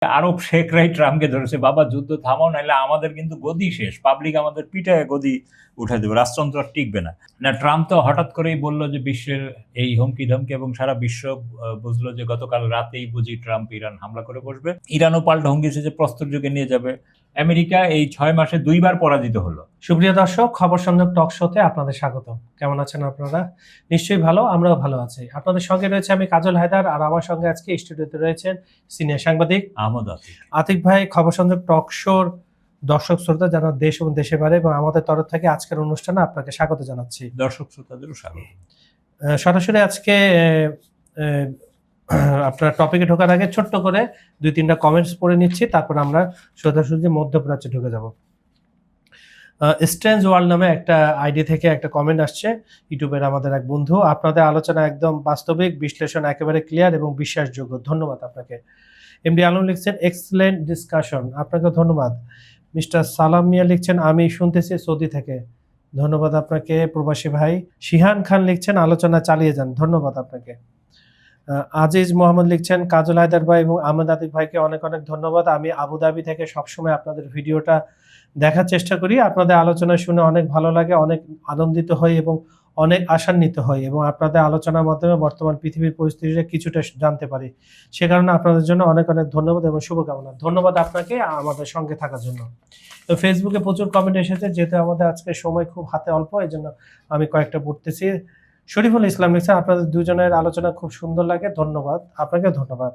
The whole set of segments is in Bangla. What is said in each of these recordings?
আরব শেখরাই ট্রাম্পকে ধরেছে, বাবা যুদ্ধ থামাও, নাহলে আমাদের কিন্তু গদি শেষ, পাবলিক আমাদের পিঠায় গদি উঠে দেবে, রাজতন্ত্র আর টিকবে না। না, ট্রাম্প তো হঠাৎ করেই বলল যে বিশ্বের এই হুমকি ধমকি, এবং সারা বিশ্ব বুঝলো যে গতকাল রাতেই বুঝি ট্রাম্প ইরান হামলা করে বসবে। ইরানও পাল্টা হুমকিছে যে প্রস্তর যুগে নিয়ে যাবে। আমেরিকা এই 6 মাসে 2 বার পরাজিত হলো। সুপ্রিয় দর্শক, খবর সংযোগ টক শোতে আপনাদের স্বাগত। কেমন আছেন আপনারা? নিশ্চয়ই ভালো, আমরাও ভালো আছি। আপনাদের সঙ্গে রয়েছে আমি কাজল হায়দার, আর আমার সঙ্গে আজকে স্টুডিওতে রয়েছেন সিনিয়র সাংবাদিক আহমদ আতিক ভাই। খবর সংযোগ টক শোর দর্শক শ্রোতা যারা দেশ এবং দেশের বাইরে, এবং আমাদের তরফ থেকে আজকের অনুষ্ঠানে আপনাকে স্বাগত জানাচ্ছি। দর্শক শ্রোতাদেরও স্বাগত। সরাসরি আজকে আপনার টপিকে ঢোকার আগে ছোট্ট করে 2-3টা কমেন্টস পড়ে নিচ্ছি, তারপর আমরা সোজাসুজি মধ্যপ্রাচ্যে ঢুকে যাব। স্ট্রেঞ্জ ওয়ার্ল্ড নামে একটা আইডি থেকে একটা কমেন্ট আসছে, ইউটিউবের আমাদের এক বন্ধু। আপনাদের আলোচনা একদম বাস্তবিক, বিশ্লেষণ একেবারে ক্লিয়ার এবং বিশ্বাসযোগ্য। ধন্যবাদ আপনাকে। এমডি আলম লিখছেন এক্সেলেন্ট ডিসকাশন, আপনাকে ধন্যবাদ। মিস্টার সালাম মিয়া লিখছেন আমি শুনতেছি সৌদি থেকে, ধন্যবাদ আপনাকে প্রবাসী ভাই। শিহান খান লিখছেন আলোচনা চালিয়ে যান, ধন্যবাদ আপনাকে। আজিজ মোহাম্মদ লিখছেন কাজল হায়দার ভাই এবং আহমেদ আতিক ভাইকে অনেক অনেক ধন্যবাদ। আমি আবুধাবি থেকে সবসময় আপনাদের ভিডিওটা দেখার চেষ্টা করি, আপনাদের আলোচনা শুনে অনেক ভালো লাগে, অনেক আনন্দিত হই এবং অনেক আশান্বিত হই, এবং আপনাদের আলোচনার মাধ্যমে বর্তমান পৃথিবীর পরিস্থিতিটা কিছুটা জানতে পারি। সে কারণে আপনাদের জন্য অনেক অনেক ধন্যবাদ এবং শুভকামনা। ধন্যবাদ আপনাকে আমাদের সঙ্গে থাকার জন্য। তো ফেসবুকে প্রচুর কমেন্ট এসেছে, যেহেতু আমাদের আজকে সময় খুব হাতে অল্প, এই জন্য আমি কয়েকটা পড়তেছি। শরীফুল ইসলাম লিখছেন আপনাদের দুজনের আলোচনা খুব সুন্দর লাগে, ধন্যবাদ আপনাকে। ধন্যবাদ।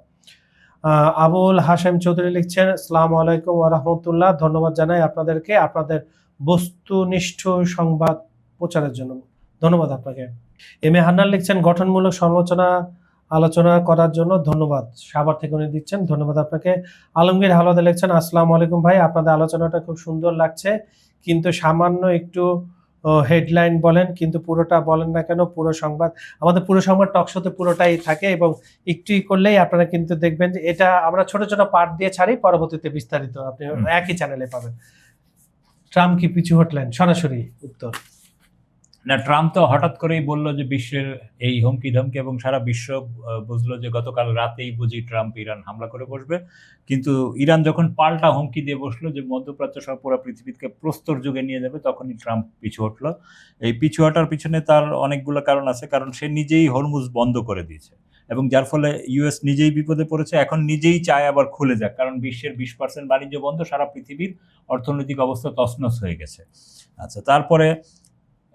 আবুল হাশেম চৌধুরী লিখছেন আসসালামু আলাইকুম ওয়া রাহমাতুল্লাহ, ধন্যবাদ জানাই আপনাদেরকে আপনাদের বস্তুনিষ্ঠ সংবাদ প্রচারের জন্য, ধন্যবাদ আপনাকে। এম এ হান্নান লিখছেন গঠনমূলক আলোচনা করার জন্য ধন্যবাদ, সাভার থেকে উনি দিচ্ছেন, ধন্যবাদ আপনাকে। আলমগীর হালদা লিখছেন আসসালামু আলাইকুম ভাই, আপনাদের আলোচনাটা খুব সুন্দর লাগছে, কিন্তু সামান্য একটু হেডলাইন বলেন, কিন্তু পুরোটা বলেন না কেন? পুরো সংবাদ, আমাদের পুরো সংবাদ টক শোতে পুরোটাই থাকে, এবং একটু করলেই আপনারা কিন্তু দেখবেন যে এটা আমরা ছোট ছোট পার্ট দিয়ে ছাড়ি, পরবর্তীতে বিস্তারিত আপনি একই চ্যানেলে পাবেন। ট্রাম্প কি পিছু হটলেন? সরাসরি উত্তর না, ট্রাম্প তো হঠাৎ করেই বলল যে বিশ্বের এই হুমকি ধমকি, এবং সারা বিশ্ব বুঝলো যে গতকাল রাতেই বুঝি ট্রাম্প ইরান হামলা করে বসবে। কিন্তু ইরান যখন পাল্টা হুমকি দিয়ে বসলো যে মধ্যপ্রাচ্য সহ পুরো পৃথিবীকে প্রস্তর যুগে নিয়ে যাবে, তখনই ট্রাম্প পিছু হটলো। এই পিছু হটার পিছনে তার অনেকগুলো কারণ আছে, কারণ সে নিজেই হরমুজ বন্ধ করে দিয়েছে, এবং যার ফলে ইউএস নিজেই বিপদে পড়েছে। এখন নিজেই চায় আবার খুলে যাক, কারণ বিশ্বের 20% বাণিজ্য বন্ধ, সারা পৃথিবীর অর্থনৈতিক অবস্থা তছনছ হয়ে গেছে। আচ্ছা, তারপরে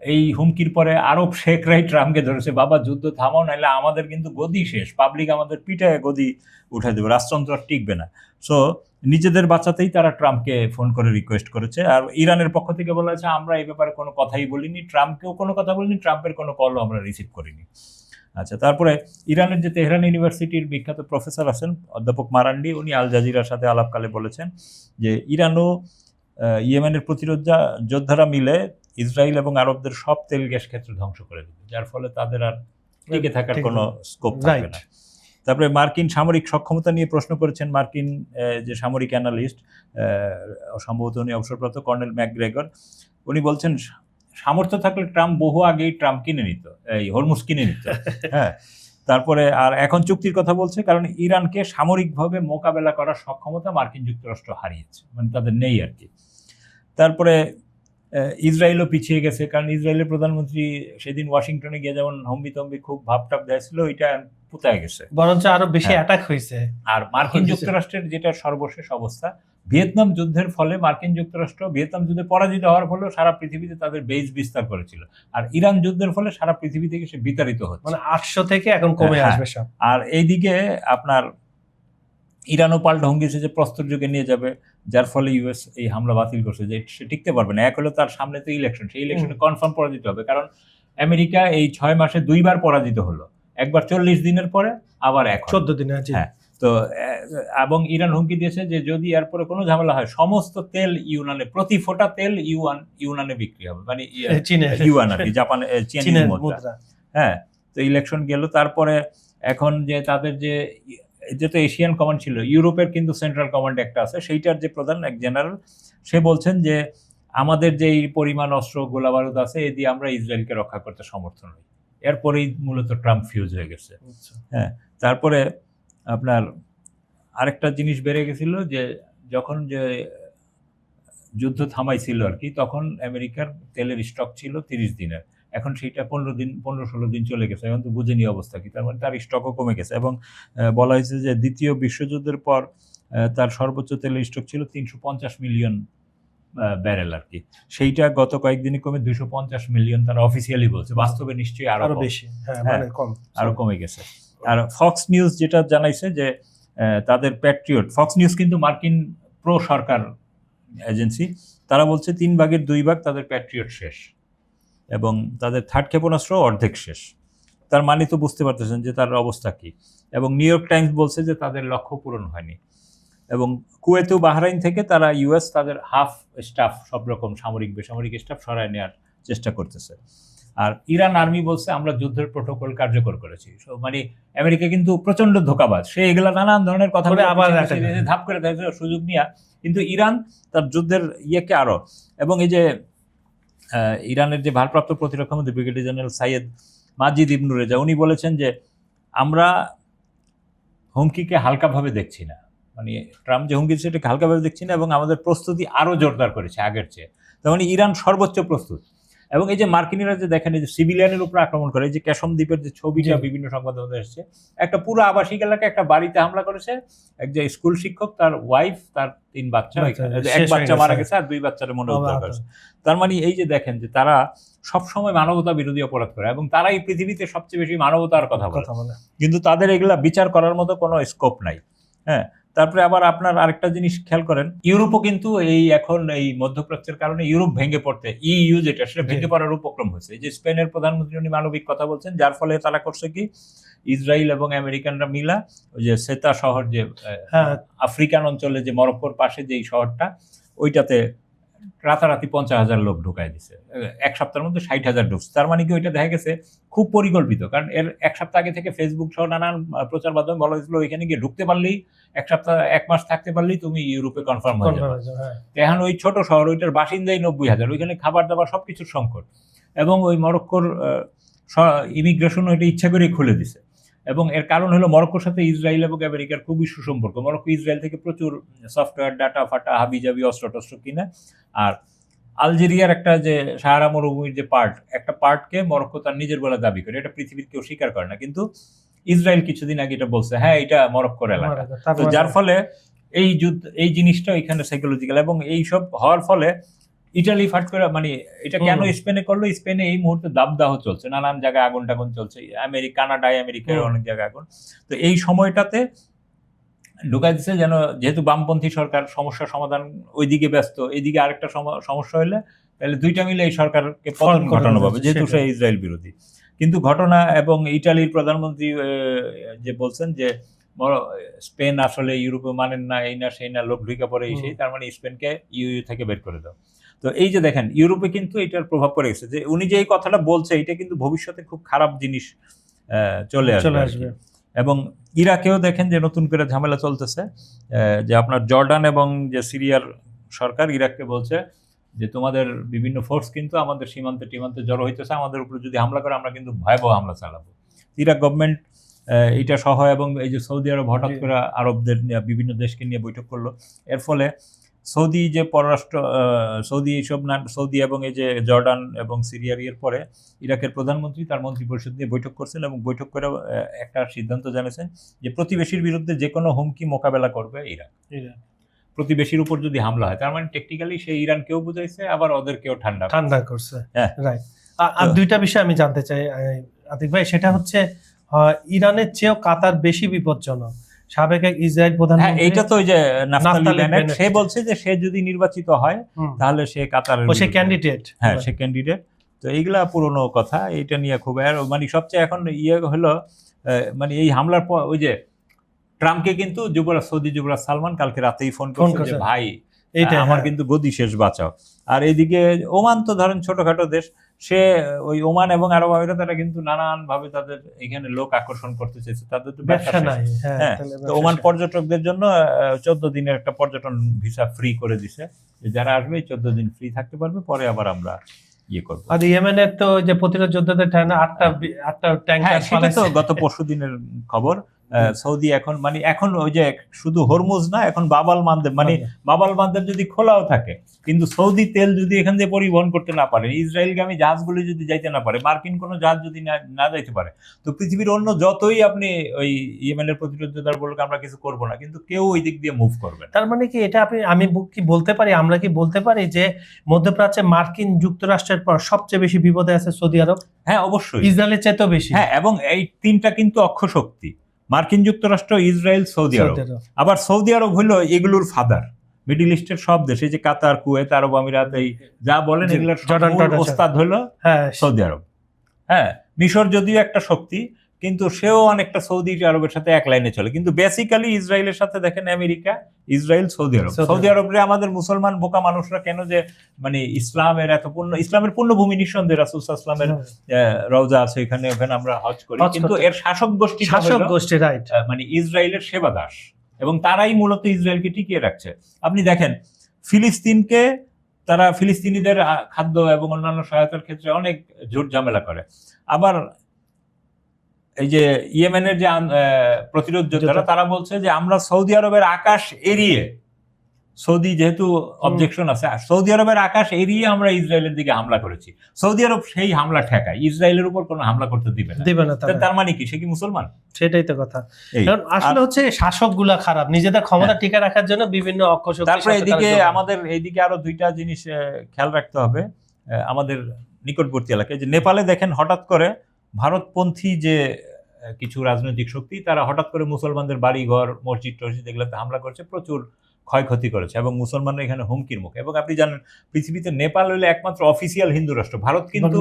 এই হুমকির পরে আরব শেখরাই ট্রাম্পকে ধরেছে, বাবা যুদ্ধ থামাও, নাহলে আমাদের কিন্তু গদি শেষ, পাবলিক আমাদের পিঠায় গদি উঠে দেবে, রাজতন্ত্র আর টিকবে না। সো নিজেদের বাঁচাতেই তারা ট্রাম্পকে ফোন করে রিকোয়েস্ট করেছে। আর ইরানের পক্ষ থেকে বলা হয়েছে আমরা এই ব্যাপারে কোনো কথাই বলিনি, ট্রাম্পকেও কোনো কথা বলিনি, ট্রাম্পের কোনো কলও আমরা রিসিভ করিনি। আচ্ছা, তারপরে ইরানের যে তেহরান ইউনিভার্সিটির বিখ্যাত প্রফেসর আছেন অধ্যাপক মারান্ডি, উনি আল জাজিরার সাথে আলাপকালে বলেছেন যে ইরান ও ইয়েমেনের প্রতিরোধ যোদ্ধারা মিলে ইসরায়েল এবং আরবদের সব তেল গ্যাস ক্ষেত্র ধ্বংস করে দেবে, যার ফলে তাদের আর টিকে থাকার কোনো স্কোপ থাকবে না। তারপরে মার্কিন সামরিক সক্ষমতা নিয়ে প্রশ্ন করেছেন মার্কিন যে সামরিক অ্যানালিস্ট, সম্ভবত উনি অবসরপ্রাপ্ত কর্নেল ম্যাকগ্রেগর। উনি বলছেন সামর্থ্য থাকলে ট্রাম্প বহু আগেই ট্রাম্প কিনে নিত, এই হরমুজ কিনে নিত। হ্যাঁ, তারপরে আর এখন চুক্তির কথা বলছে, কারণ ইরানকে সামরিকভাবে মোকাবেলা করার সক্ষমতা মার্কিন যুক্তরাষ্ট্র হারিয়েছে, মানে তাদের নেই আর কি। তারপরে ইসরায়েলও পিছিয়ে গেছে, কারণ ইসরায়েলের প্রধানমন্ত্রী সেদিন ওয়াশিংটনে গিয়ে যেমন হম্বিতম্বি খুব ভাবটাপ দিয়েছিল, ওইটা পুতায় গেছে, বরঞ্চ আরো বেশি অ্যাটাক হয়েছে। আর মার্কিন যুক্তরাষ্ট্রের যেটা সর্বশেষ অবস্থা, ভিয়েতনাম যুদ্ধের ফলে মার্কিন যুক্তরাষ্ট্র ভিয়েতনাম যুদ্ধে পরাজিত হওয়ার ফলেও সারা পৃথিবীতে তাদের বেজ বিস্তার করেছিল, আর ইরান যুদ্ধের ফলে সারা পৃথিবী থেকে সে বিতাড়িত হচ্ছে, মানে 800 থেকে এখন কমে আসবে সব। আর এইদিকে আপনার ইরানও পাল্টা হুমকিছে যে প্রস্তর যুগে নিয়ে যাবে, যার ফলে ইউএস এই হামলা বাতিল করছে, যে সে টিকতে পারবে না। এক হলো তার সামনে তো ইলেকশন, সেই ইলেকশনে কনফার্ম পরাজিত হবে, কারণ আমেরিকা এই 6 মাসে 2 বার পরাজিত হলো, একবার 40 দিনের পরে, আবার 14 দিনে। হ্যাঁ, তো এবং ইরান হুমকি দিয়েছে যে যদি এরপরে কোনো ঝামেলা হয় সমস্ত তেল ইউনানে, প্রতি ফোঁটা তেল ইউনানে বিক্রি হবে, মানে ইউয়ান আর কি, জাপান চীনের মুদ্রা। হ্যাঁ, তো ইলেকশন গেল। তারপরে এখন যে তাদের যে তো এশিয়ান কমান্ড ছিল, ইউরোপের কিন্তু সেন্ট্রাল কমান্ড একটা আছে, সেইটার যে প্রধান এক জেনারেল, সে বলছেন যে আমাদের যে পরিমাণ অস্ত্র গোলা বারুদ আছে, এ দিয়ে আমরা ইসরায়েলকে রক্ষা করতে সমর্থন হই। এরপরেই মূলত ট্রাম্প ফিউজ হয়ে গেছে। হ্যাঁ, তারপরে আপনার আরেকটা জিনিস বেড়ে গেছিল যে যখন যে যুদ্ধ থামাইছিল আর কি, তখন আমেরিকার তেলের স্টক ছিল 30 দিনের, এখন সেটা 15-16 দিন চলে গেছে। এখন তো বুঝেনি অবস্থা কি, তার মানে তার স্টকও কমে গেছে। এবং বলা হয়েছে যে দ্বিতীয় বিশ্বযুদ্ধের পর তার সর্বোচ্চ তেলের স্টক ছিল 350 মিলিয়ন ব্যারেল আর কি, সেইটা গত কয়েকদিনে কমে 250 মিলিয়ন তারা অফিসিয়ালি বলছে, বাস্তবে নিশ্চয়ই আরো বেশি, হ্যাঁ হ্যাঁ, মানে কম, আরো কমে গেছে। আর ফক্স নিউজ যেটা জানাইছে যে তাদের প্যাট্রিয়ট, ফক্স নিউজ কিন্তু মার্কিন প্রো সরকার এজেন্সি, তারা বলছে 3 ভাগের 2 ভাগ তাদের প্যাট্রিয়ট শেষ এবং তাদের থার্ড ক্ষেপণাস্ত্র অর্ধেক শেষ। তার মানে তো বুঝতে পারতেছেন যে তার অবস্থা কি। এবং নিউ ইয়র্ক টাইমস বলছে যে তাদের লক্ষ্য পূরণ হয়নি। এবং কুয়েত ও বাহরাইন থেকে তারা ইউএস তাদের হাফ স্টাফ, সব রকম সামরিক বেসামরিক স্টাফ সরায় নেওয়ার চেষ্টা করতেছে। আর ইরান আর্মি বলছে আমরা যুদ্ধের প্রোটোকল কার্যকর করেছি। মানে আমেরিকা কিন্তু প্রচন্ড ধোঁকাবাজ, সে এগুলা নানান ধরনের কথা বলে আবার ধাপ করে দেয় সুযোগ নিয়ে, কিন্তু ইরান তার যুদ্ধের ইয়েকে আরো। এবং এই যে ইরানের যে ভারপ্রাপ্ত প্রতিরক্ষা মন্ত্রী ব্রিগেডিয়ার জেনারেল সাইয়েদ মাজিদ ইবনু রেজা, উনি বলেছেন যে আমরা হুমকিকে হালকাভাবে দেখছি না, মানে ট্রাম্প যে হুমকি সেটাকে হালকাভাবে দেখছি না, এবং আমাদের প্রস্তুতি আরো জোরদার করেছে আগের চেয়ে। তার মানে ইরান সর্বোচ্চ প্রস্তুত। এবং এই যে মার্কিনীরা যে দেখেন এই যে সিভিলিয়ানের উপর আক্রমণ করে, এই যে ক্যাশম দ্বীপের যে ছবিটা বিভিন্ন সংবাদ মাধ্যমে এসেছে, একটা পুরো আবাসিক এলাকা একটা বাড়িতে হামলা করেছে, এক যে স্কুল শিক্ষক, তার ওয়াইফ, তার 3 বাচ্চা, এক বাচ্চা মারা গেছে আর 2 বাচ্চার মনে উদ্ধার করেছে। তার মানে এই যে দেখেন যে তারা সবসময় মানবতা বিরোধী অপরাধ করে এবং তারা এই পৃথিবীতে সবচেয়ে বেশি মানবতার কথা বলে, কিন্তু তাদের এগুলা বিচার করার মতো কোনো স্কোপ নাই। হ্যাঁ, তারপরে আবার আপনার আরেকটা জিনিস খেয়াল করেন, ইউরোপও কিন্তু এই এখন এই মধ্যপ্রাচ্যের কারণে ইউরোপ ভেঙে পড়তে, ইইউ যেটা সেটা ভেঙে পড়ার উপক্রম হয়েছে। এই যে স্পেনের প্রধানমন্ত্রী উনি মানবিক কথা বলছেন, যার ফলে তারা করছে কি, ইসরায়েল এবং আমেরিকানরা মিলা ওই যে সেতা শহর, যে আফ্রিকান অঞ্চলে যে মরক্কোর পাশে যেই শহরটা, ওইটাতে রাতারাতি 50,000 লোক ঢুকাই দিছে, 1 সপ্তাহের মধ্যে 60,000 ঢুকছে। তার মানে কি ওইটা দেখা গেছে খুব পরিকল্পিত, কারণ এর 1 সপ্তাহ আগে থেকে ফেসবুক সহ নানান প্রচার মাধ্যমে বলা হয়েছিল ওইখানে গিয়ে ঢুকতে পারলেই, 1 সপ্তাহ 1 মাস থাকতে পারলেই তুমি ইউরোপে কনফার্ম হয়ে যাবে। এখন ওই ছোট শহর, ওইটার বাসিন্দাই 90,000, ওইখানে খাবার দাবার সবকিছুর সংকট, এবং ওই মরক্কোর ইমিগ্রেশন ওইটা ইচ্ছা করেই খুলে দিছে। এবং এর কারণ হলো মরক্কোর সাথে ইসরায়েল এবং আমেরিকার খুবই সুসম্পর্ক। মরক্কো ইসরায়েল থেকে প্রচুর সফটওয়্যার, ডাটা ফাটা, হাবিজাবি, অস্ত্র টস্ত্র কিনে। আর আলজেরিয়ার একটা যে সাহারা মরুভূমির যে একটা পার্টকে মরক্কো তার নিজের বলে দাবি করে, এটা পৃথিবীর কেউ স্বীকার করে না, কিন্তু ইসরায়েল কিছুদিন আগে এটা বলছে, হ্যাঁ এটা মরক্কোর এলাকা। তো যার ফলে এই জিনিসটা এখানে সাইকোলজিক্যাল, এবং এই সব হওয়ার ফলে ইটালি ফাট করে, মানে এটা কেন স্পেনে করলো, স্পেনে এই মুহূর্তে দাবদাহ চলছে, নানান জায়গায় আগুন টাগুন চলছে, কানাডায়, আমেরিকায় অনেক জায়গায় আগুন। তো এই সময়টাতে ঢুকাই দিচ্ছে যেন, যেহেতু বামপন্থী সরকার সমস্যা সমাধান ওইদিকে ব্যস্ত, এইদিকে আরেকটা সমস্যা হইলে তাহলে দুইটা মিলে এই সরকারকে পতন ঘটানো হবে, যেহেতু সে ইসরায়েল বিরোধী। কিন্তু ঘটনা, এবং ইটালির প্রধানমন্ত্রী যে বলছেন যে স্পেন আসলে ইউরোপে মানেন না, এই না সেই না, লোক ঢুকে পড়ে এই সেই, তার মানে স্পেনকে ইউ থেকে বের করে দাও। তো এই যে দেখেন ইউরোপে কিন্তু এটার প্রভাব পড়ে গেছে, যে উনি যে এই কথাটা বলছে এটা কিন্তু ভবিষ্যতে খুব খারাপ জিনিস চলে আসবে। এবং ইরাকেও দেখেন যে নতুন করে ঝামেলা চলতেছে, যে আপনার জর্ডান এবং যে সিরিয়ার সরকার ইরাককে বলছে যে তোমাদের বিভিন্ন ফোর্স কিন্তু আমাদের সীমান্তে জড়ো হইতেছে, আমাদের উপর যদি হামলা করে আমরা কিন্তু ভয়াবহ হামলা চালাবো। ইরাক গভর্নমেন্ট এটা সহ, এবং এই যে সৌদি আরব হঠাৎ করে আরবদের বিভিন্ন দেশকে নিয়ে বৈঠক করলো, এর ফলে সৌদি যে পররাষ্ট্র, সৌদি এইসব না, সৌদি এবং এই যে জর্ডান এবং সিরিয়ার এর পরে ইরাকের প্রধানমন্ত্রী তার মন্ত্রী পরিষদ নিয়ে বৈঠক করছেন, এবং বৈঠক করে একটা সিদ্ধান্ত জানিয়েছেন যে প্রতিবেশীর বিরুদ্ধে যে কোনো হুমকি মোকাবেলা করবে ইরাক। প্রতিবেশীর উপর যদি হামলা হয়, তার মানে টেকনিক্যালি সে ইরানকেও বুঝাইছে, আবার ওদেরকেও ঠান্ডা করছে। হ্যাঁ, রাইট। আর দুইটা বিষয় আমি জানতে চাই আতিক ভাই, সেটা হচ্ছে ইরানের চেয়েও কাতার বেশি বিপজ্জনক। সাবেক এক ইসরায়েল প্রধানমন্ত্রী, এটা তো ওই যে নাফতালি বেনেট, সে বলছে যে সে যদি নির্বাচিত হয় তাহলে সে কাতারের, সে ক্যান্ডিডেট, হ্যাঁ সে ক্যান্ডিডেট। তো এইগুলা পুরনো কথা, এটা নিয়ে খুব মানে সবচেয়ে এখন হলো, মানে এই হামলার পর ওই যে ট্রাম্পকে কিন্তু সৌদি যুবরাজ সালমান কালকে রাতেই ফোন করছে যে ভাই আমার কিন্তু গদি শেষ, বাঁচাও। আর এইদিকে ওমান তো ধরেন ছোটখাটো দেশ, সে ওই ওমান এবং আরব আমিরাত তারা কিন্তু নানান ভাবে তাদের এখানে লোক আকর্ষণ করতে চাইছে, তাদের তো ব্যবসা নাই। হ্যাঁ, তো ওমান পর্যটকদের জন্য 14 দিনের একটা পর্যটন ভিসা ফ্রি করে দিছে, যারা আসবে 14 দিন ফ্রি থাকতে পারবে, পরে আবার আমরা ইয়ে করবো। আর ইয়েমেনের তো যে প্রতিরোধ যোদ্ধাদের 8টা ট্যাঙ্কার, সেটা তো গত পরশু দিনের খবর, সৌদি এখন মানে এখন ওই যে শুধু হরমুজ না, এখন বাবাল মানদেব মানে বাবাল মানদেব যদি খোলাও থাকে, কিন্তু সৌদি তেল যদি এখান দিয়ে পরিবহন করতে না পারে, ইসরায়েলগামী জাহাজগুলি যদি যাইতে না পারে, মার্কিন কোনো জাহাজ যদি না যাইতে পারে, তো পৃথিবীর অন্য যতই আপনি ওই ইয়েমেনের প্রতিরোধ যোদ্ধার বলুক আমরা কিছু করবো না, কিন্তু কেউ ওই দিক দিয়ে মুভ করবে না। তার মানে কি এটা আমি কি বলতে পারি, আমরা কি বলতে পারি যে মধ্যপ্রাচ্যে মার্কিন যুক্তরাষ্ট্রের পর সবচেয়ে বেশি বিপদে আছে সৌদি আরব? হ্যাঁ অবশ্যই, ইসরায়েলের চাইতেও বেশি। হ্যাঁ, এবং এই তিনটা কিন্তু অক্ষ শক্তি, মার্কিন যুক্তরাষ্ট্র, ইসরায়েল, সৌদি আরব। আবার সৌদি আরব হলো এগুলোর ফাদার, মিডল ইস্টের সব দেশ, এই যে কাতার, কুয়েত, আরব আমিরাত, এই যা বলেন এগুলোর ওস্তাদ হলো সৌদি আরব। হ্যাঁ, মিশর যদিও একটা শক্তি, কিন্তু সেও অনেকটা সৌদি আরবের সাথে এক লাইনে চলে, কিন্তু বেসিক্যালি ইসরায়েলের সাথে দেখেন আমেরিকা, ইসরায়েল, সৌদি আরব। সৌদি আরবরে আমাদের মুসলমান বোকা মানুষরা কেন যে মানে ইসলামের এত ইসলামের পূর্ণভূমি, নিঃসন্দেহে রাসূল সাল্লাল্লাহু আলাইহি ওয়াসাল্লামের রওজা আছে এখানে, ওখানে আমরা হজ করি, কিন্তু এর শাসক গোষ্ঠী রাইট মানে ইসরায়েলের সেবা দাস, এবং তারাই মূলত ইসরায়েলকে টিকিয়ে রাখছে। আপনি দেখেন ফিলিস্তিনকে, তারা ফিলিস্তিনিদের খাদ্য এবং অন্যান্য সহায়তার ক্ষেত্রে অনেক জোর ঝামেলা করে। আবার এই যে ইয়েমেনের যে প্রতিরোধ যোদ্ধারা, তারা বলছে যে আমরা সৌদি আরবের আকাশ এড়িয়ে, সৌদি যেহেতু অবজেকশন আছে, সৌদি আরবের আকাশ এড়িয়ে আমরা ইসরায়েলের দিকে হামলা করেছি, সৌদি আরব সেই হামলা ঠেকায়, ইসরায়েলের উপর কোনো হামলা করতে দিবে না। তার মানে কি, সে কি মুসলমান? সেটাই তো কথা। আসলে হচ্ছে শাসকগুলা খারাপ, নিজেদের ক্ষমতা টিকে রাখার জন্য বিভিন্ন অক্ষশক্তি। তারপরে এদিকে আমাদের এইদিকে আরো দুইটা জিনিস খেয়াল রাখতে হবে আমাদের নিকটবর্তী এলাকায়, যে নেপালে দেখেন হঠাৎ করে ভারতপন্থী যে কিছু রাজনৈতিক শক্তি, তারা হঠাৎ করে মুসলমানদের বাড়ি ঘর, মসজিদ টসজিদ এগুলোতে হামলা করেছে, প্রচুর ক্ষয়ক্ষতি করেছে, এবং মুসলমানরা এখানে হুমকির মুখে। এবং আপনি জানেন পৃথিবীতে নেপাল হইলে একমাত্র অফিসিয়াল হিন্দু রাষ্ট্র, ভারত কিন্তু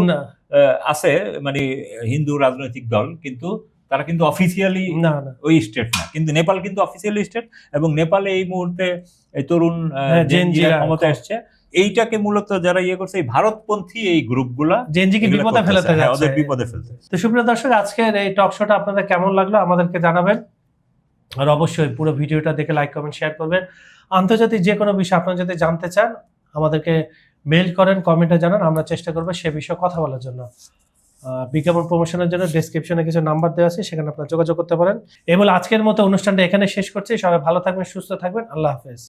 আছে মানে হিন্দু রাজনৈতিক দল, কিন্তু তারা কিন্তু অফিসিয়ালি ওই স্টেট না, কিন্তু নেপাল কিন্তু অফিসিয়ালি স্টেট। এবং নেপালে এই মুহূর্তে এই তরুণ জেনজিরা ক্ষমতায় আসছে, এইটাকে মূলত যারা ইয়ে করছে এই ভারতপন্থী এই গ্রুপগুলা জেনজিকে বিপদে ফেলতে যাচ্ছে, ওদের বিপদে ফেলতে। তো সুপ্রিয় দর্শক, আজকের এই টক শোটা আপনাদের কেমন লাগলো আমাদেরকে জানাবেন, আর অবশ্যই পুরো ভিডিওটা দেখে লাইক কমেন্ট শেয়ার করবেন। আন্তর্জাতিক যে কোনো বিষয় আপনারা যদি জানতে চান আমাদেরকে মেইল করেন, কমেন্টে জানান, আমরা চেষ্টা করবো সে বিষয়ে কথা বলার জন্য। বিজ্ঞাপন প্রমোশনের জন্য ডেসক্রিপশনে কিছু নাম্বার দেওয়া আছে, সেখানে আপনারা যোগাযোগ করতে পারেন। এই বলে আজকের মতো অনুষ্ঠানটা এখানে শেষ করছি। সবাই ভালো থাকবেন, সুস্থ থাকবেন, আল্লাহ হাফেজ।